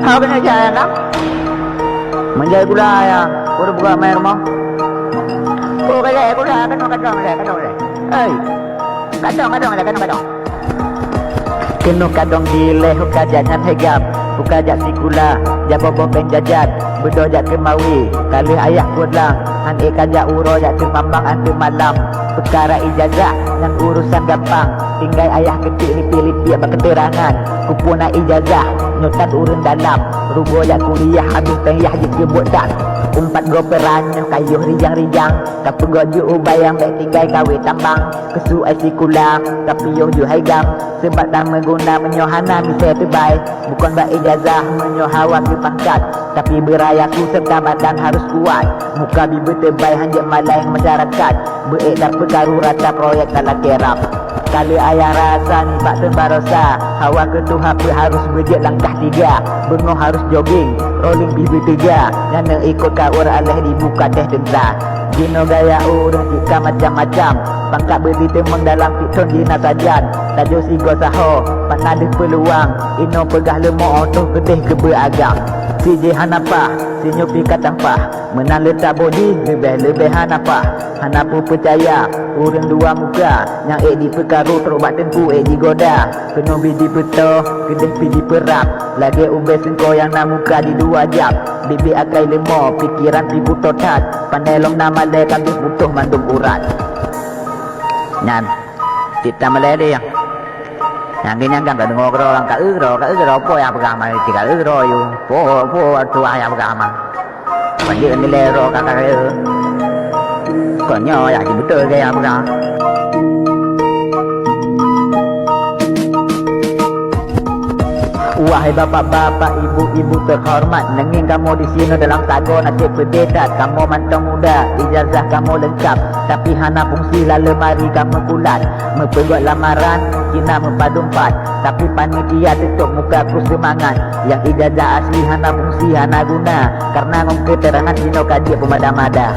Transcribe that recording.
Apa nak jalan kan? Menjadi gula ya. Udah buka main rumah. Oh kaya gula kadang. Hei. Kadang. Keno kadang dileh hukajat hegap. Hukajat sikula. Jabobo penjajat. Bedojat kemawi. Kali ayah kodlang. Han kajak uro jat kemambang antu malam. Perkara ijazah yang urusan gampang. Tinggal ayah kecil lipi-lipi apa keterangan. Kupuna ijazah nyotan urun dalam. Rugo jak kuliah habis tengah je kebut tak. Umpat go peranyo kayuh rijang-rijang. Kapego ju ubayang baik tinggal kawe tambang. Kesu sikula kapiyuh ju haigam. Sebab dah mengguna menyohana misal terbaik. Bukan bak ijazah menyohawa ke pangkat. Tapi berayaku serta badan harus kuat. Muka biber terbaik hanjak malai masyarakat. Beek dan perkaru rata proyek kalah kerap. Kali ayah rasa ni bak tembarosa. Hawa ketuha pun harus berjet langkah 3. Bengoh harus jogging, rolling bibi 3. Yang nak ikut kaur alih dibuka teh tentang. Dino gaya urang jika macam-macam. Pangkat beri temeng dalam pikton dina sajan. Tajo sigo saho, panadih peluang. Ino pegah lemok otoh ketih kebe agam. Si je hanapah, si nyupi katampah. Menang letak bodi, lebih hanapah. Hanapu percaya, urang dua muka. Yang di perkaru terobat tempu digoda. Kena bidi peto, kedih pidi perap. Lagi umbe sengko yang nak muka di 2 jam. Bibi akai lemo, pikiran pibu totat. Panelong nama le kambing butuh mandung urat. Nyan, kita malai dia. Yang kenyang kan dengar orang ka ero po yang beragama tiga ero yo. Po tu ayah beragama. Banyak ni lero kakak ero. Konyo ya betul ke yang beragama. Wahai bapak-bapak, ibu-ibu terhormat, nengin kamu di sini dalam tago nasib berdedat. Kamu mantau muda, ijazah kamu lengkap, tapi hana fungsi lalu mari kamu kulat. Memperbuat lamaran, kina mempadumpat, tapi panitia tutup muka ku semangat. Yang ijazah asli hana fungsi hana guna, karena ngom keterangan sino kaji pemada-mada.